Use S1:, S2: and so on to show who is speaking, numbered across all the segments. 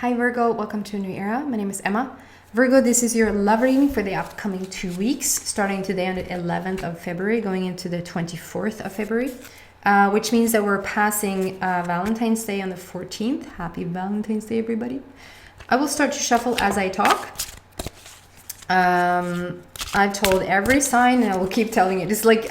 S1: Hi Virgo, welcome to a new era. My name is Emma. Virgo, this is your love reading for the upcoming 2 weeks, starting today on the 11th of February, going into the 24th of February, which means that we're passing Valentine's Day on the 14th. Happy Valentine's Day, everybody. I will start to shuffle as I talk. I've told every sign and I will keep telling it. It's like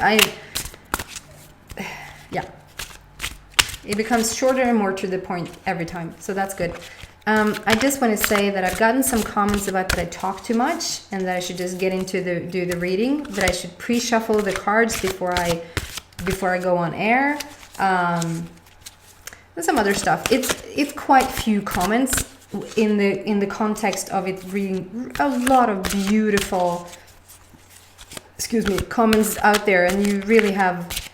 S1: it becomes shorter and more to the point every time, so that's good. I just want to say that I've gotten some comments about that I talk too much and that I should just get into do the reading, that I should pre-shuffle the cards before I go on air, and some other stuff. It's quite few comments in the context of it reading a lot of beautiful comments out there, and you really have,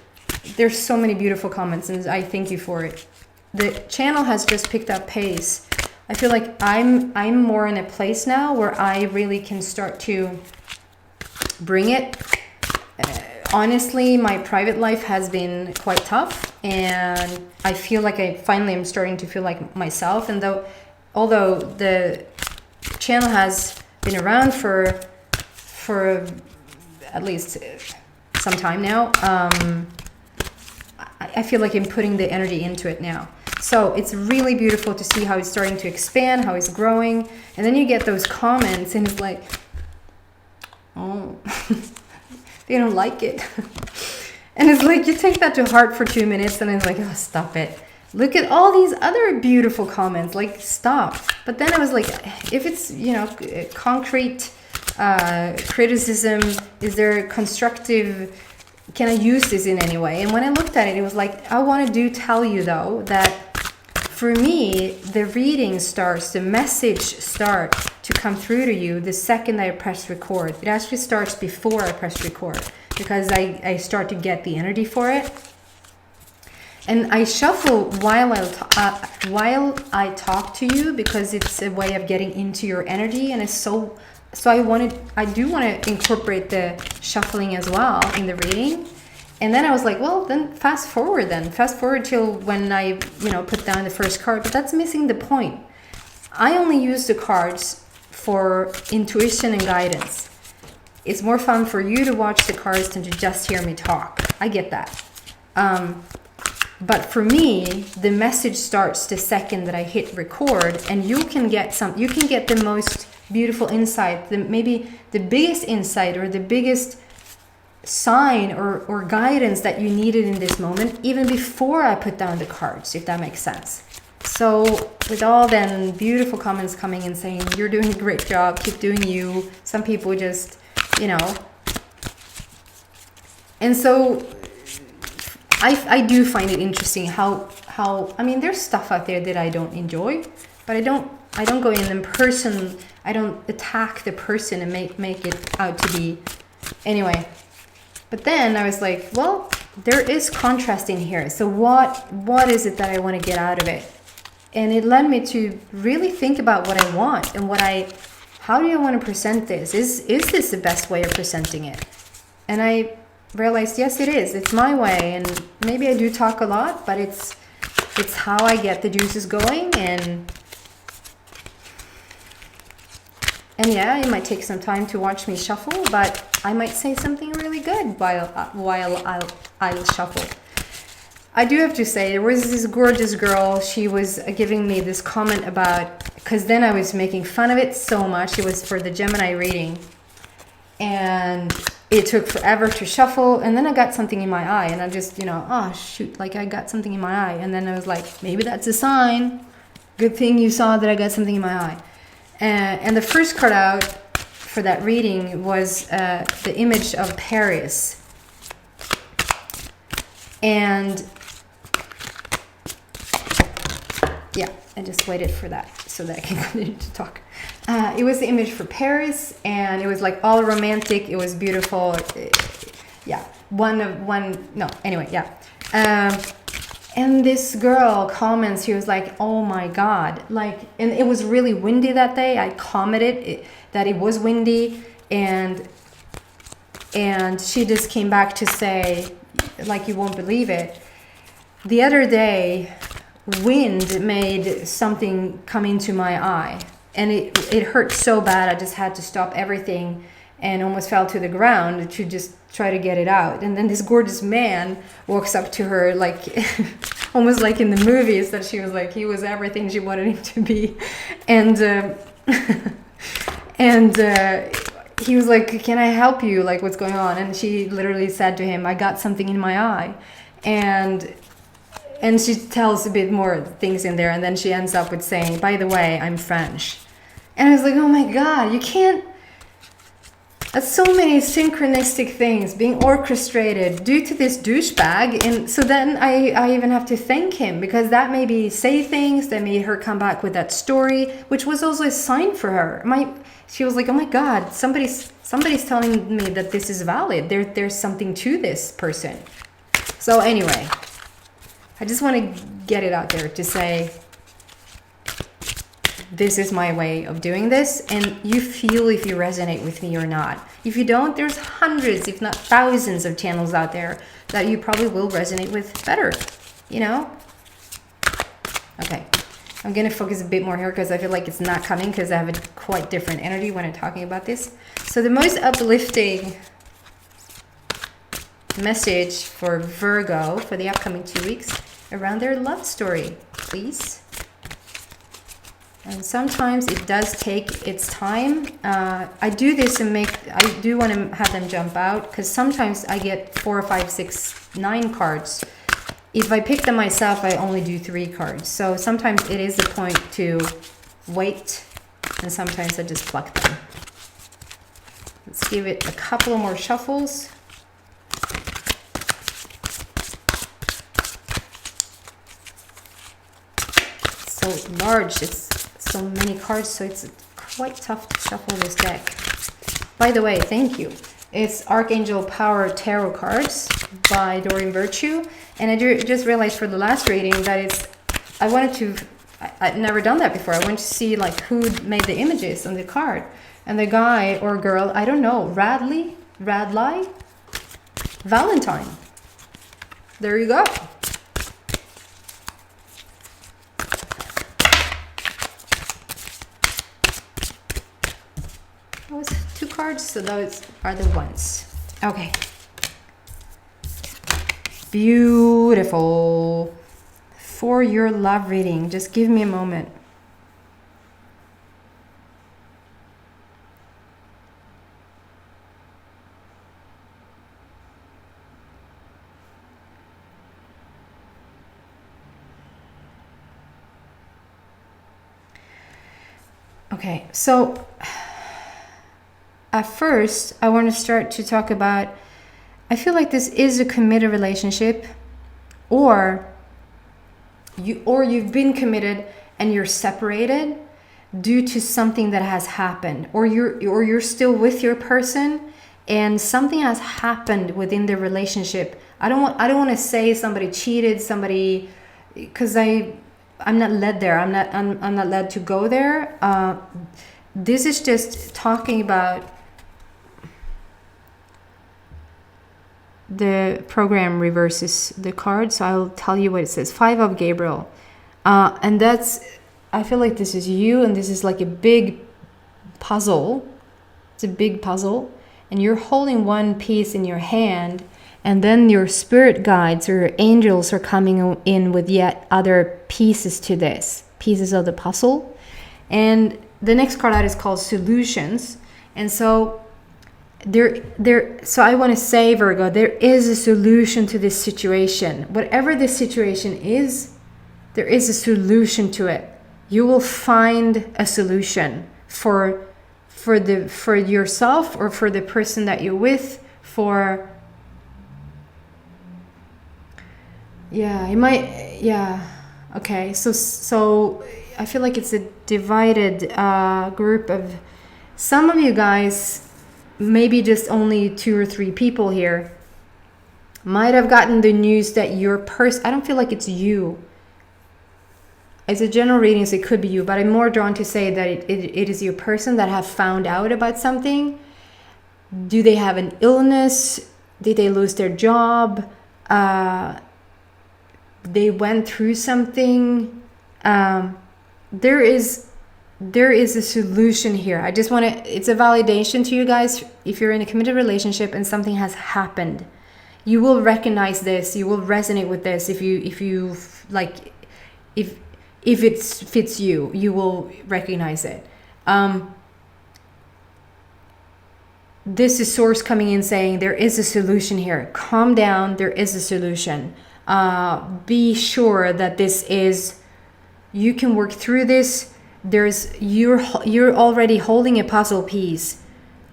S1: there's so many beautiful comments, and I thank you for it. The channel has just picked up pace. I feel like I'm more in a place now where I really can start to bring it. Honestly, my private life has been quite tough, and I feel like I finally am starting to feel like myself. And although the channel has been around for at least some time now, I feel like I'm putting the energy into it now. So it's really beautiful to see how it's starting to expand, how it's growing. And then you get those comments and it's like, oh, they don't like it. And it's like, you take that to heart for 2 minutes and it's like, oh, stop it. Look at all these other beautiful comments, like, stop. But then I was like, if it's, concrete criticism, is there constructive, can I use this in any way? And when I looked at it, it was like, I want to tell you though, that for me, the reading starts, the message starts to come through to you the second I press record. It actually starts before I press record because I start to get the energy for it. And I shuffle while I talk to you because it's a way of getting into your energy, and it's so I do want to incorporate the shuffling as well in the reading. And then I was like, well, then fast forward till when I, put down the first card, but that's missing the point. I only use the cards for intuition and guidance. It's more fun for you to watch the cards than to just hear me talk. I get that. But for me, the message starts the second that I hit record, and you can get the most beautiful insight, maybe the biggest insight or the biggest sign or guidance that you needed in this moment, even before I put down the cards, if that makes sense. So with all then beautiful comments coming and saying, you're doing a great job, keep doing you. Some people just, And so I do find it interesting how there's stuff out there that I don't enjoy, but I don't go in person. I don't attack the person and make it out to be anyway. But then I was like, well, there is contrast in here. So what is it that I want to get out of it? And it led me to really think about what I want and how do I want to present this? Is this the best way of presenting it? And I realized, yes, it is. It's my way. And maybe I do talk a lot, but it's how I get the juices going. And yeah, it might take some time to watch me shuffle, but I might say something really good while I'll shuffle. I do have to say, there was this gorgeous girl. She was giving me this comment about, because then I was making fun of it so much. It was for the Gemini reading. And it took forever to shuffle. And then I got something in my eye. And I just, oh, shoot, like I got something in my eye. And then I was like, maybe that's a sign. Good thing you saw that I got something in my eye. And the first card out for that reading was the image of Paris. And yeah, I just waited for that so that I can continue to talk. It was the image for Paris, and it was like all romantic. It was beautiful. Yeah, and this girl comments, she was like, oh my God, and it was really windy that day. I commented that it was windy, and she just came back to say, like, you won't believe it. The other day, wind made something come into my eye, and it hurt so bad I just had to stop everything and almost fell to the ground to just try to get it out. And then this gorgeous man walks up to her, like almost like in the movies, that she was like, he was everything she wanted him to be. And he was like, can I help you, like what's going on? And she literally said to him, I got something in my eye. And she tells a bit more things in there, and then she ends up with saying, by the way, I'm French. And I was like, oh my God, you can't. That's so many synchronistic things being orchestrated due to this douchebag. And so then I even have to thank him, because that made me say things that made her come back with that story, which was also a sign for her. She was like, oh my God, somebody's telling me that this is valid. There's something to this person. So anyway, I just want to get it out there to say, this is my way of doing this, and you feel if you resonate with me or not. If you don't, there's hundreds, if not thousands of channels out there that you probably will resonate with better, you know? Okay, I'm gonna focus a bit more here because I feel like it's not coming, because I have a quite different energy when I'm talking about this. So the most uplifting message for Virgo for the upcoming 2 weeks around their love story, please. And sometimes it does take its time. I do this and I do want to have them jump out, because sometimes I get 4, 5, 6, 9 cards. If I pick them myself, I only do 3 cards. So sometimes it is the point to wait, and sometimes I just pluck them. Let's give it a couple more shuffles. So large, it's so many cards, so it's quite tough to shuffle this deck. By the way, thank you. It's Archangel Power Tarot cards by Doreen Virtue, and I just realized for the last reading that I've never done that before. I wanted to see like who made the images on the card, and the guy or girl, I don't know, Radley, Valentine. There you go. That was 2 cards, so those are the ones. Okay. Beautiful. For your love reading, just give me a moment. Okay, so at first, I want to start to talk about, I feel like this is a committed relationship, or you've been committed and you're separated due to something that has happened, or you're still with your person and something has happened within the relationship. I don't want to say somebody cheated, somebody, because I'm not led there. I'm not led to go there. This is just talking about. The program reverses the card, so I'll tell you what it says. 5 of Gabriel, and I feel like this is you, and this is like a big puzzle. It's a big puzzle, and you're holding one piece in your hand, and then your spirit guides or angels are coming in with yet other pieces to this, pieces of the puzzle. And the next card out is called Solutions, and so so I want to say, Virgo, there is a solution to this situation. Whatever this situation is, there is a solution to it. You will find a solution for yourself, or for the person that you're with, okay, so I feel like it's a divided group of some of you guys. Maybe just only 2 or 3 people here might have gotten the news that your person, I don't feel like it's you. It's a general reading, so it could be you, but I'm more drawn to say that it is your person that have found out about something. Do they have an illness? Did they lose their job? they went through something. There is a solution here. I just want to, it's a validation to you guys. If you're in a committed relationship and something has happened, you will recognize this, you will resonate with this. If it fits you, you will recognize it. This is source coming in saying there is a solution here. Calm down, there is a solution. Be sure that this is, you can work through this. You're already holding a puzzle piece,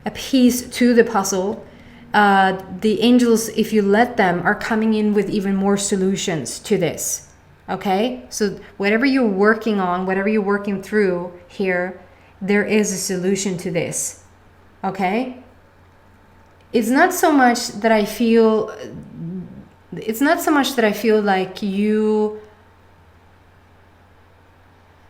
S1: a piece to the puzzle. The angels, if you let them, are coming in with even more solutions to this. Okay, so whatever you're working on, whatever you're working through here, there is a solution to this. Okay, it's not so much that I feel like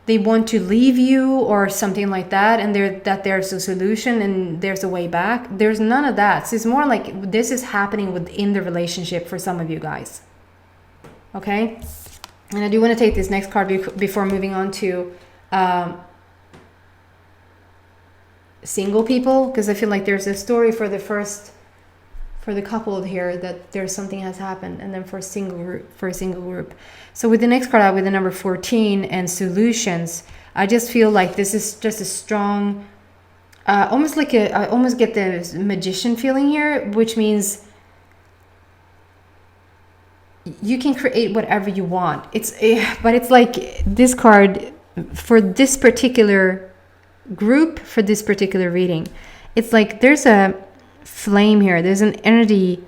S1: they want to leave you or something like that, and there's a solution and there's a way back. There's none of that. So it's more like this is happening within the relationship for some of you guys. Okay, and I do want to take this next card before moving on to single people, because I feel like there's a story for the couple here, that there's something has happened, and then for a single group. So with the next card out, with the number 14 and solutions, I just feel like this is just a strong, I almost get the magician feeling here, which means you can create whatever you want. But it's like this card for this particular group, for this particular reading, it's like there's a flame here, there's an energy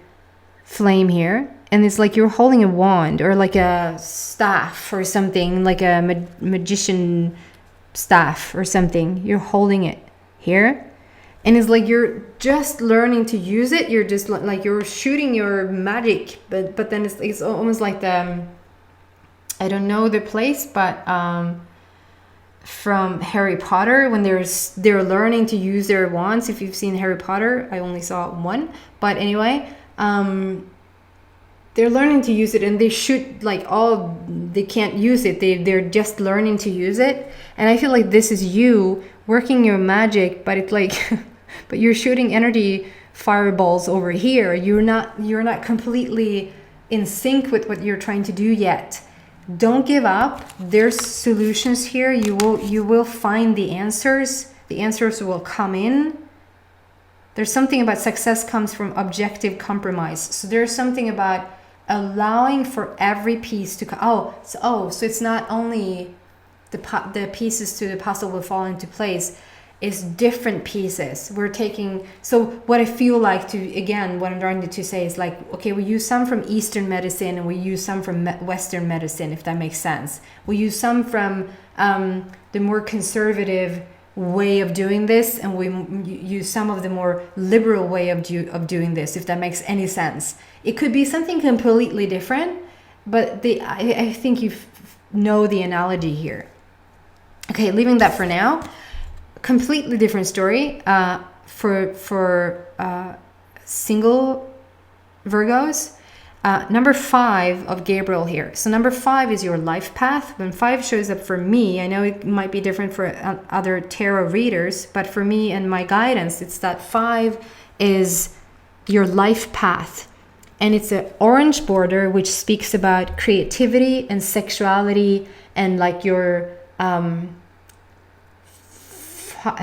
S1: flame here, and it's like you're holding a wand or like a staff or something, like a magician staff or something. You're holding it here, and it's like you're just learning to use it. You're just like you're shooting your magic, but then it's almost like the, I don't know the place, but from Harry Potter, when they're learning to use their wands. If you've seen Harry Potter, I only saw one, but anyway, they're learning to use it, and they shoot like they can't use it. They're just learning to use it, and I feel like this is you working your magic, but it's like, but you're shooting energy fireballs over here. You're not completely in sync with what you're trying to do yet. Don't give up. There's solutions here. You will find the answers. The answers will come in. There's something about success comes from objective compromise. So there's something about allowing for every piece to come. So it's not only the pieces to the puzzle will fall into place. It's different pieces. We're taking, so what I feel like what I'm trying to say is like, okay, we use some from Eastern medicine and we use some from Western medicine, if that makes sense. We use some from the more conservative way of doing this, and we use some of the more liberal way of doing this, if that makes any sense. It could be something completely different, but I think you know the analogy here. Okay, leaving that for now. Completely different story for single Virgos. Number 5 of Gabriel here. So number 5 is your life path. When 5 shows up for me, I know it might be different for other tarot readers, but for me and my guidance, it's that 5 is your life path. And it's an orange border, which speaks about creativity and sexuality and like your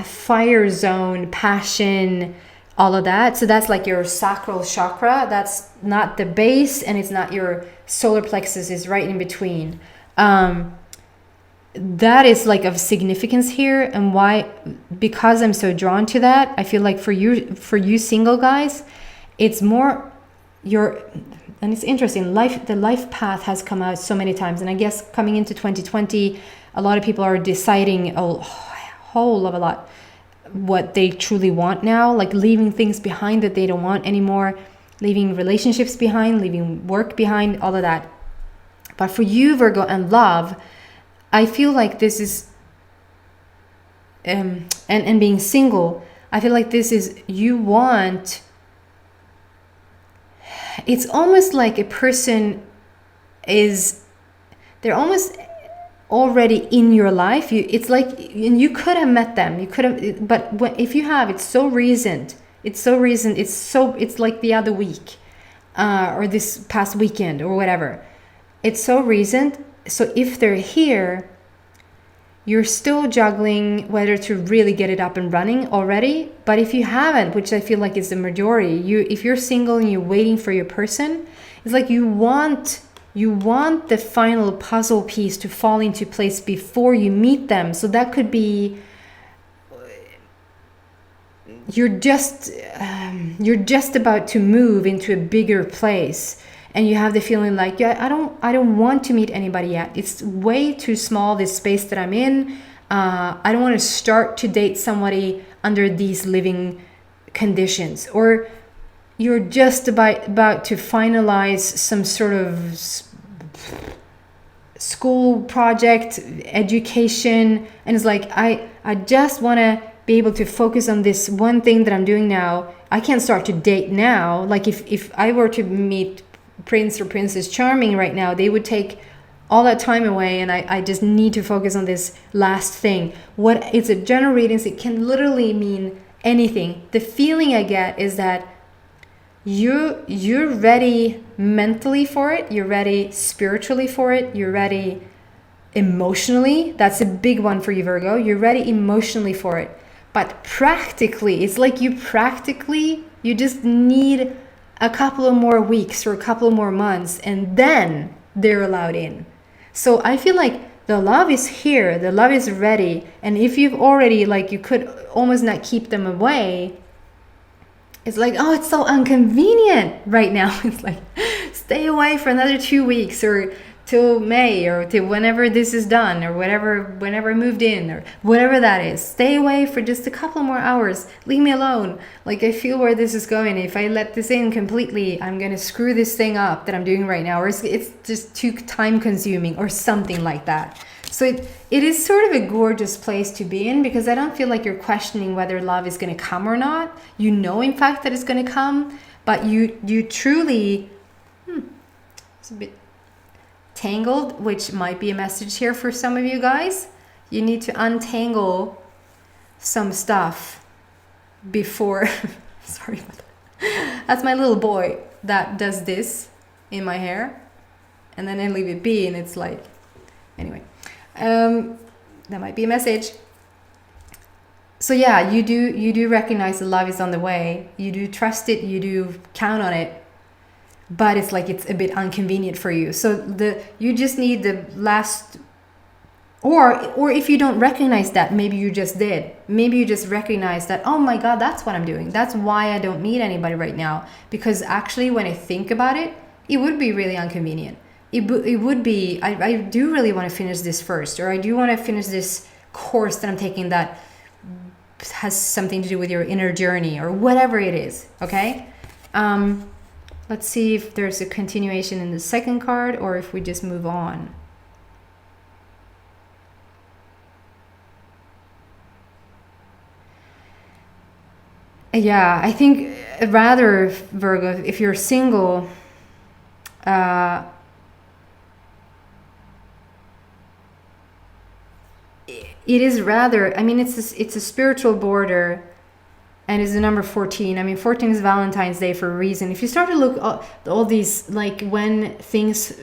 S1: fire zone, passion, all of that. So that's like your sacral chakra. That's not the base, and it's not your solar plexus, is right in between. That is like of significance here. And why? Because I'm so drawn to that. I feel like for you single guys, it's more and it's interesting, the life path has come out so many times, and I guess coming into 2020, a lot of people are deciding a whole of a lot what they truly want now, like leaving things behind that they don't want anymore, leaving relationships behind, leaving work behind, all of that. But for you, Virgo, and love, I feel like this is and being single, I feel like this is, you want, it's almost like a person is they're almost already in your life. It's like, and you could have met them, you could have, but if you have, it's so recent, it's like the other week, or this past weekend or whatever. It's so recent. So if they're here, you're still juggling whether to really get it up and running already. But if you haven't, which I feel like is the majority, if you're single and you're waiting for your person, it's like you want the final puzzle piece to fall into place before you meet them. So that could be you're just about to move into a bigger place, and you have the feeling like, yeah, I don't want to meet anybody yet. It's way too small, this space that I'm in. I don't want to start to date somebody under these living conditions. Or you're just about to finalize some sort of school project, education, and it's like, I just want to be able to focus on this one thing that I'm doing now. I can't start to date now. Like if I were to meet Prince or Princess Charming right now, they would take all that time away, and I just need to focus on this last thing. What it's a general readings, it can literally mean anything. The feeling I get is that you're ready mentally for it, you're ready spiritually for it, you're ready emotionally. That's a big one for you, Virgo. You're ready emotionally for it. But practically, it's like you just need a couple of more weeks or a couple of more months, and then they're allowed in. So I feel like the love is here, the love is ready. And if you've already, like, you could almost not keep them away, it's like, oh, it's so inconvenient right now. It's like, stay away for another 2 weeks, or till May, or till whenever this is done, or whenever I moved in, or whatever that is. Stay away for just a couple more hours. Leave me alone. Like, I feel where this is going. If I let this in completely, I'm going to screw this thing up that I'm doing right now, or it's just too time consuming, or something like that. So it is sort of a gorgeous place to be in, because I don't feel like you're questioning whether love is going to come or not. You know, in fact, that it's going to come, but you truly, it's a bit tangled, which might be a message here for some of you guys. You need to untangle some stuff before, sorry about that. That's my little boy that does this in my hair, and then I leave it be, and it's like, anyway. That might be a message. So yeah, you do recognize the love is on the way. You do trust it. You do count on it. But it's like it's a bit inconvenient for you. So you just need the last, or if you don't recognize that, maybe you just did. Maybe you just recognize that, oh my God, that's what I'm doing. That's why I don't meet anybody right now. Because actually, when I think about it, it would be really inconvenient. It would be, I do really want to finish this first, or I do want to finish this course that I'm taking that has something to do with your inner journey, or whatever it is, okay? Let's see if there's a continuation in the second card, or if we just move on. Yeah, I think rather, Virgo, if you're single, it is rather, I mean, it's a spiritual border, and it's the number 14. I mean, 14 is Valentine's Day for a reason. If you start to look all these, like, when things,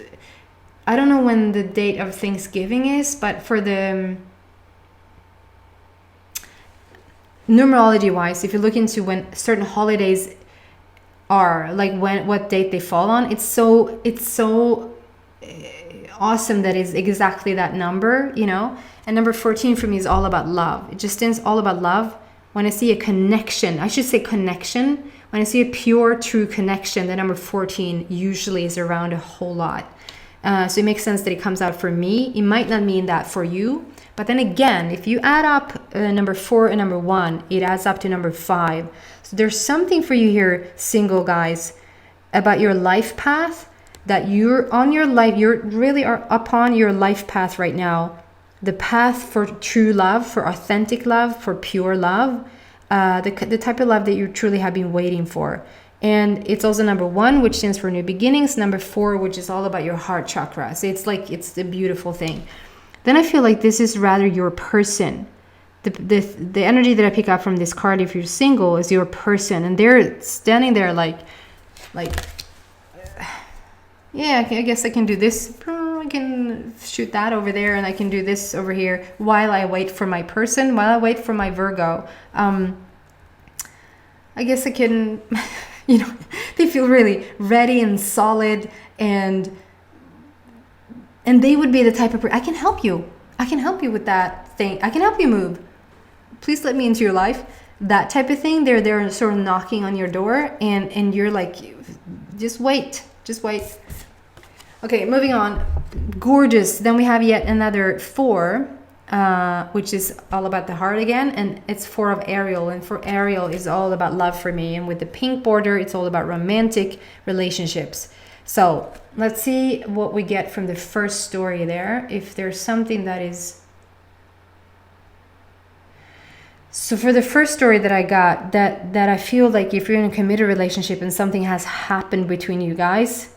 S1: I don't know when the date of Thanksgiving is, but for the numerology wise, if you look into when certain holidays are, like what date they fall on, it's so awesome that it's exactly that number, you know. And number 14 for me is all about love. It just stands all about love. When I see a connection, I should say connection. When I see a pure, true connection, the number 14 usually is around a whole lot. So it makes sense that it comes out for me. It might not mean that for you. But then again, if you add up number 4 and number 1, it adds up to number 5. So there's something for you here, single guys, about your life path, that you're on your life, you're really are upon your life path right now. The path for true love, for authentic love, for pure love, the type of love that you truly have been waiting for. And it's also number 1, which stands for new beginnings. Number 4, which is all about your heart chakra. So it's like, it's a beautiful thing. Then I feel like this is rather your person. The energy that I pick up from this card, if you're single, is your person. And they're standing there like, yeah, I guess I can do this. I can shoot that over there, and I can do this over here while I wait for my person, while I wait for my Virgo. I guess I can, you know, they feel really ready and solid, and they would be the type of person, I can help you. I can help you with that thing. I can help you move. Please let me into your life. That type of thing. They're sort of knocking on your door, and you're like, just wait. Just wait. Okay, moving on. Gorgeous. Then we have yet another 4, which is all about the heart again, and it's 4 of Ariel, and for Ariel is all about love for me, and with the pink border, it's all about romantic relationships. So let's see what we get from the first story there, if there's something that is... So for the first story that I got, that I feel like if you're in a committed relationship and something has happened between you guys,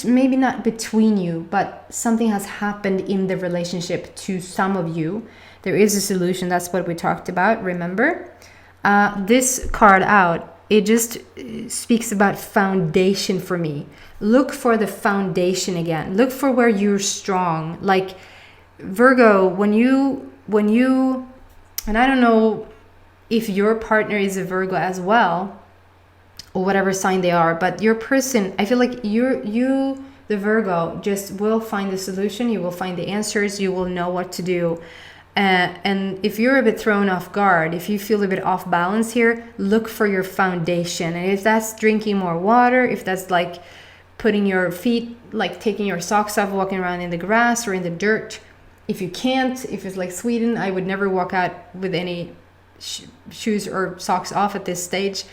S1: maybe not between you, but something has happened in the relationship to some of you, there is a solution. That's what we talked about, remember? This card out, it just speaks about foundation for me. Look for the foundation again. Look for where you're strong. Like Virgo, when you and I don't know if your partner is a Virgo as well, or whatever sign they are, but your person, I feel like you, the Virgo, just will find the solution. You will find the answers. You will know what to do. And if you're a bit thrown off guard, if you feel a bit off balance here, look for your foundation. And if that's drinking more water, if that's like putting your feet, like taking your socks off, walking around in the grass or in the dirt. If you can't, if it's like Sweden, I would never walk out with any shoes or socks off at this stage.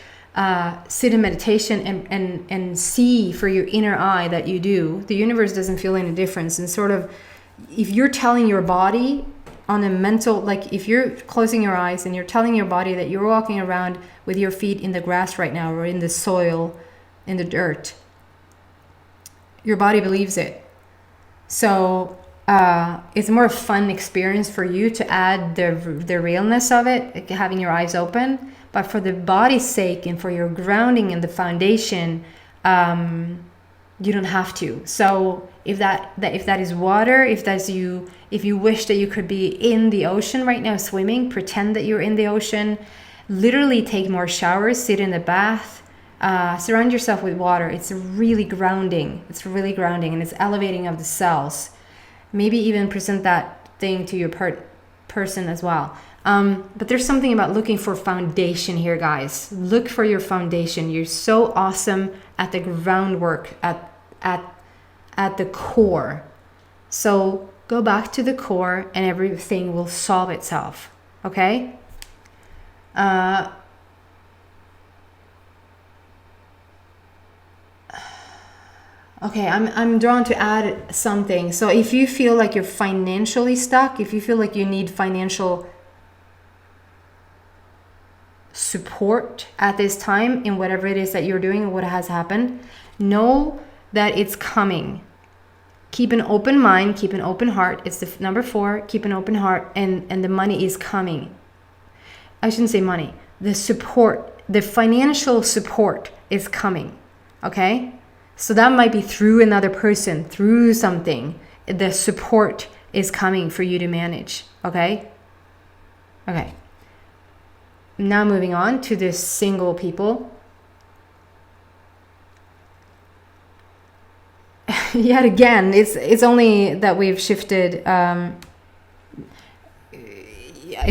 S1: Sit in meditation and see for your inner eye that you do. The universe doesn't feel any difference. And sort of, if you're telling your body on a mental, like if you're closing your eyes and you're telling your body that you're walking around with your feet in the grass right now, or in the soil, in the dirt, your body believes it. So it's a more fun experience for you to add the realness of it, like having your eyes open. But for the body's sake and for your grounding and the foundation, you don't have to. So if that is water, if you wish that you could be in the ocean right now swimming, pretend that you're in the ocean. Literally take more showers, sit in the bath, surround yourself with water. It's really grounding. It's really grounding, and it's elevating of the cells. Maybe even present that thing to your person as well. But there's something about looking for foundation here, guys. Look for your foundation. You're so awesome at the groundwork, at the core. So go back to the core and everything will solve itself. Okay? Okay, I'm drawn to add something. So if you feel like you're financially stuck, if you feel like you need financial support at this time in whatever it is that you're doing, what has happened, know that it's coming. Keep an open mind, keep an open heart. It's the number 4, keep an open heart, and the money is coming. I shouldn't say money. The support, the financial support is coming. Okay? So that might be through another person, through something. The support is coming for you to manage. Okay? Okay. Now moving on to the single people. Yet again, it's only that we've shifted. I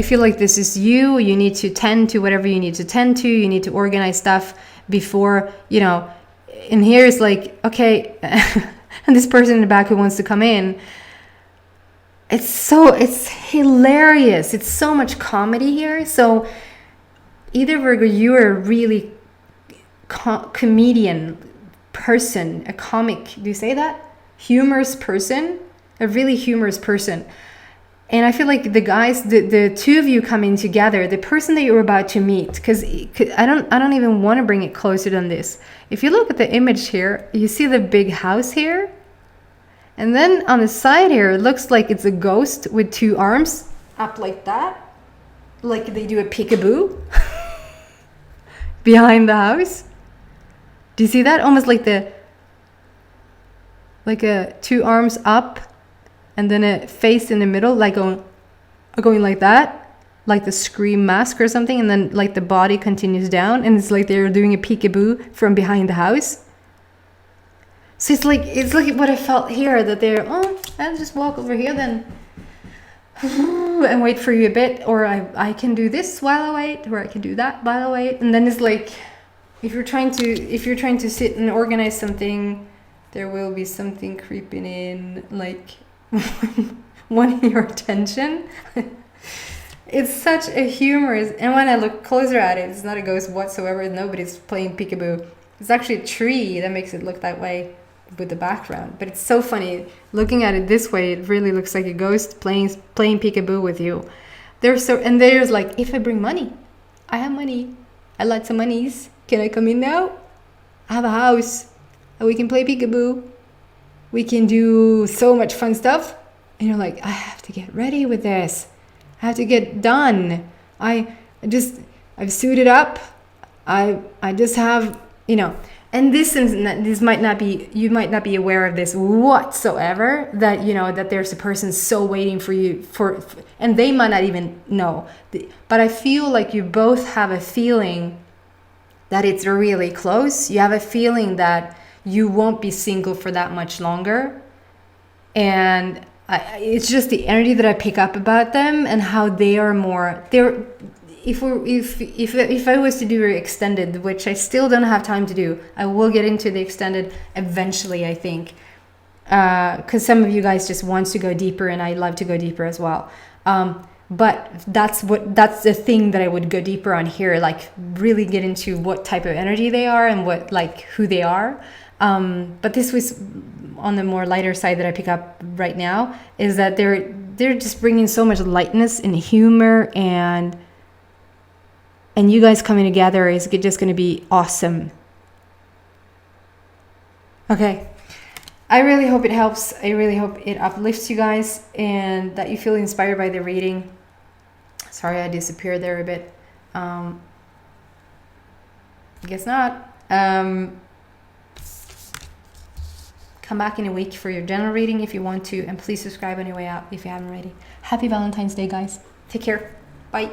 S1: feel like this is you. You need to tend to whatever you need to tend to. You need to organize stuff before, and here is like, okay, and this person in the back who wants to come in, it's hilarious. It's so much comedy here. So either Virgo, you are a really comedian person, a comic, do you say that? Humorous person, a really humorous person. And I feel like the guys, the two of you coming together, the person that you're about to meet, because I don't even want to bring it closer than this. If you look at the image here, you see the big house here, and then on the side here, it looks like it's a ghost with two arms up like that, like they do a peekaboo behind the house. Do you see that? Almost like a two arms up, and then a face in the middle, like going like that, like the Scream mask or something, and then like the body continues down, and it's like they're doing a peekaboo from behind the house. So it's like what I felt here, that they're, oh, I'll just walk over here then and wait for you a bit, or I can do this while I wait, or I can do that while I wait. And then it's like, if you're trying to sit and organize something, there will be something creeping in, like wanting your attention. It's such a humorous, and when I look closer at it, it's not a ghost whatsoever. Nobody's playing peekaboo. It's actually a tree that makes it look that way with the background. But it's so funny looking at it this way. It really looks like a ghost playing peekaboo with you. There's like, if I bring money, I have money, I lots of monies. Can I come in now? I have a house, and we can play peekaboo. We can do so much fun stuff. And you're like, I have to get ready with this. I have to get done. I've suited up. I just have, and this might not be, you might not be aware of this whatsoever, that, that there's a person so waiting for you and they might not even know. But I feel like you both have a feeling that it's really close. You have a feeling that you won't be single for that much longer. And it's just the energy that I pick up about them, and how they are more, if I was to do an extended, which I still don't have time to do, I will get into the extended eventually, I think, because some of you guys just want to go deeper, and I love to go deeper as well. But that's the thing that I would go deeper on here, like really get into what type of energy they are and who they are. But this was on the more lighter side that I pick up right now, is that they're just bringing so much lightness and humor, and you guys coming together is just going to be awesome. Okay. I really hope it helps. I really hope it uplifts you guys, and that you feel inspired by the reading. Sorry, I disappeared there a bit. I guess not. Come back in a week for your general reading if you want to, and please subscribe on your way out if you haven't already. Happy Valentine's Day, guys. Take care. Bye.